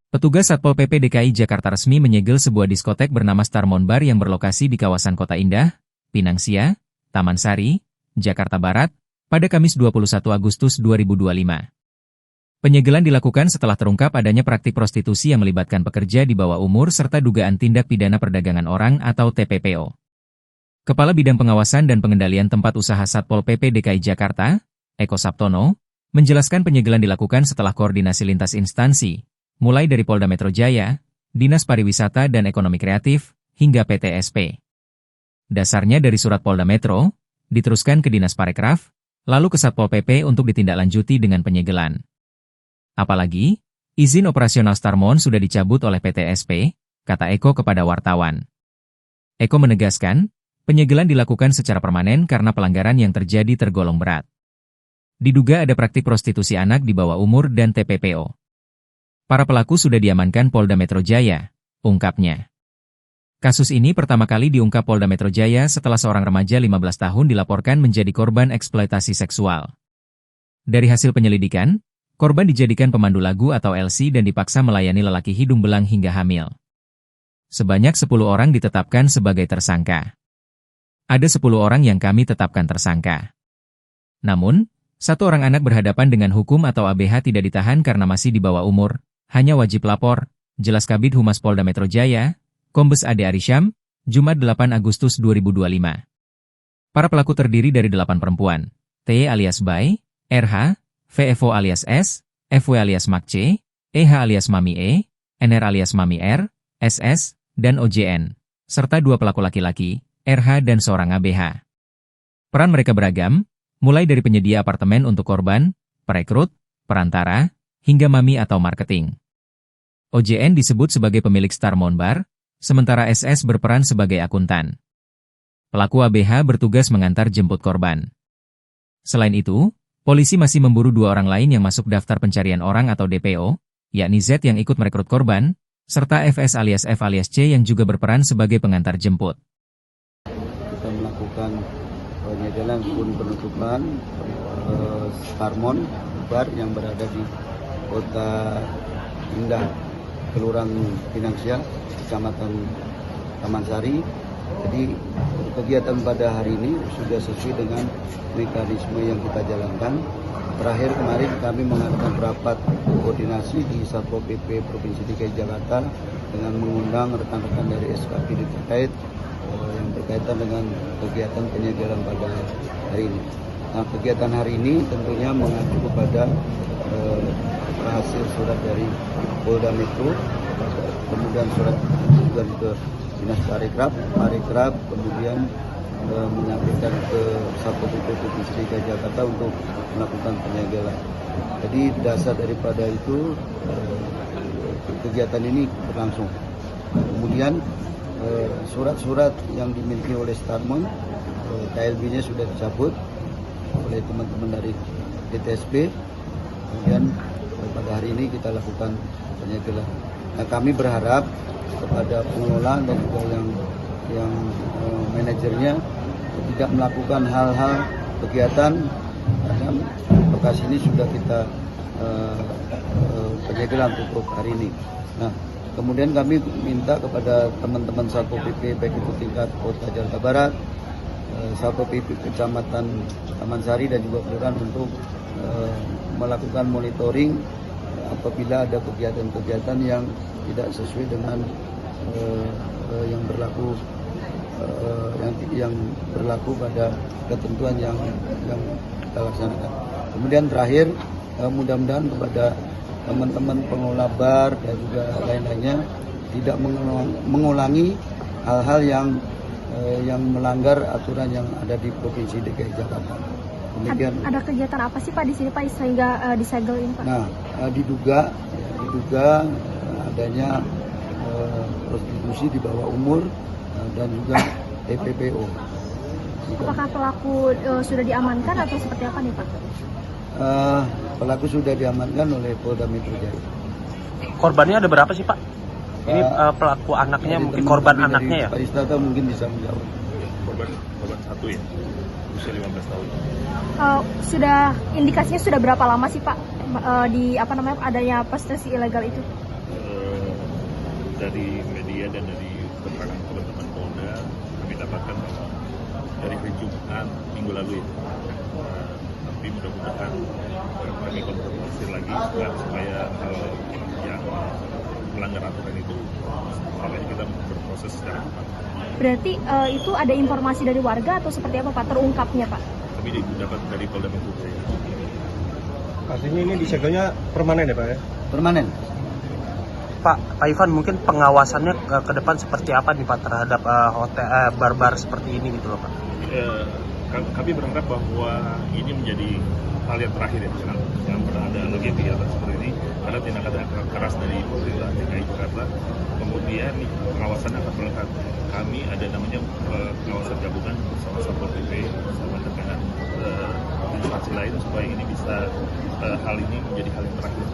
Petugas Satpol PP DKI Jakarta resmi menyegel sebuah diskotek bernama Starmon Bar yang berlokasi di kawasan Kota Indah, Pinang Sia, Taman Sari, Jakarta Barat, pada Kamis 21 Agustus 2025. Penyegelan dilakukan setelah terungkap adanya praktik prostitusi yang melibatkan pekerja di bawah umur serta dugaan tindak pidana perdagangan orang atau TPPO. Kepala Bidang Pengawasan dan Pengendalian Tempat Usaha Satpol PP DKI Jakarta, Eko Saptono, menjelaskan penyegelan dilakukan setelah koordinasi lintas instansi, mulai dari Polda Metro Jaya, Dinas Pariwisata dan Ekonomi Kreatif, hingga PTSP. Dasarnya dari surat Polda Metro, diteruskan ke Dinas Parekraf, lalu ke Satpol PP untuk ditindaklanjuti dengan penyegelan. Apalagi, izin operasional Starmon sudah dicabut oleh PTSP, kata Eko kepada wartawan. Eko menegaskan, penyegelan dilakukan secara permanen karena pelanggaran yang terjadi tergolong berat. Diduga ada praktik prostitusi anak di bawah umur dan TPPO. Para pelaku sudah diamankan Polda Metro Jaya, ungkapnya. Kasus ini pertama kali diungkap Polda Metro Jaya setelah seorang remaja 15 tahun dilaporkan menjadi korban eksploitasi seksual. Dari hasil penyelidikan, korban dijadikan pemandu lagu atau LC dan dipaksa melayani lelaki hidung belang hingga hamil. Sebanyak 10 orang ditetapkan sebagai tersangka. Ada 10 orang yang kami tetapkan tersangka. Namun, 1 orang anak berhadapan dengan hukum atau ABH tidak ditahan karena masih di bawah umur, hanya wajib lapor, jelas Kabid Humas Polda Metro Jaya, Kombes Ade Arisham, Jumat 8 Agustus 2025. Para pelaku terdiri dari 8 perempuan, T alias Bay, RH, VFO alias S, FW alias Mak C, EH alias Mami E, NR alias Mami R, SS, dan OJN, serta 2 pelaku laki-laki, RH dan seorang ABH. Peran mereka beragam, mulai dari penyedia apartemen untuk korban, perekrut, perantara, hingga mami atau marketing. OJN disebut sebagai pemilik Starmon Bar, sementara SS berperan sebagai akuntan. Pelaku ABH bertugas mengantar jemput korban. Selain itu, polisi masih memburu 2 orang lain yang masuk daftar pencarian orang atau DPO, yakni Z yang ikut merekrut korban, serta FS alias F alias C yang juga berperan sebagai pengantar jemput. Kita melakukan penyegelan pun penutupan Starmon Bar yang berada di Kota Indah, Kelurahan Pinang Sia, Kecamatan Taman Sari. Jadi kegiatan pada hari ini sudah sesuai dengan mekanisme yang kita jalankan. Terakhir kemarin kami mengadakan rapat koordinasi di Satpol PP Provinsi DKI Jakarta dengan mengundang rekan-rekan dari SKPD terkait yang berkaitan dengan kegiatan penyegelan pada hari ini. Nah, kegiatan hari ini tentunya mengacu kepada hasil surat dari Polda Metro, kemudian surat juga ke Dinas Parekraf, kemudian menyampaikan ke Satpol PP Provinsi DKI Jakarta untuk melakukan penyegelan. Jadi dasar daripada itu kegiatan ini berlangsung. Kemudian surat-surat yang dimiliki oleh Starmon, KLB-nya sudah dicabut oleh teman-teman dari DTSP. Kemudian pada hari ini kita lakukan penyegelan. Nah, kami berharap kepada pengelola dan juga yang manajernya tidak melakukan hal-hal kegiatan karena lokasi ini sudah kita penyegelan untuk hari ini. Nah, kemudian kami minta kepada teman-teman Satpol PP baik itu tingkat Kota Jakarta Barat, Satpol PP Kecamatan Taman Sari dan juga kelurahan untuk melakukan monitoring apabila ada kegiatan-kegiatan yang tidak sesuai dengan yang berlaku pada ketentuan yang kita laksanakan. Kemudian terakhir mudah-mudahan kepada teman-teman pengelola bar dan juga lain-lainnya tidak mengulangi hal-hal yang melanggar aturan yang ada di Provinsi DKI Jakarta. Demikian. Ada kegiatan apa sih Pak di sini Pak sehingga disegel ini Pak? Nah, diduga adanya prostitusi di bawah umur dan juga TPPO. Apakah pelaku sudah diamankan atau seperti apa nih Pak? Pelaku sudah diamankan oleh Polda Metro Jaya. Korbannya ada berapa sih Pak? Ini pelaku anaknya, mungkin korban anaknya ya? Pak Istaka mungkin bisa menjawab. Korban 1 ya, usia 15 tahun. Indikasinya sudah berapa lama sih Pak di adanya prostitusi ilegal itu? dari media dan dari keterangan teman-teman Polda kami dapatkan bahwa dari hari Jumat minggu lalu ya. Tapi mudah-mudahan kami konfirmasi lagi supaya hal yang melanggar aturan itu makanya kita berproses secara cepat. Berarti itu ada informasi dari warga atau seperti apa Pak terungkapnya Pak? Kami dapat dari Polda Metro Jaya. Artinya ini disegelnya permanen ya Pak ya? Permanen. Pak Ivan, mungkin pengawasannya ke depan seperti apa nih Pak terhadap hotel bar-bar seperti ini gitu loh Pak? Kami berharap bahwa ini menjadi hal yang terakhir ya, jangan pernah ada lagi kegiatan seperti ini karena tindakan keras dari pemerintah DKI Jakarta. Kemudian pengawasan akan melekat. Kami ada namanya pengawasan gabungan bersama Satpol PP bersama dengan instansi lain supaya ini bisa hal ini menjadi hal yang terakhir.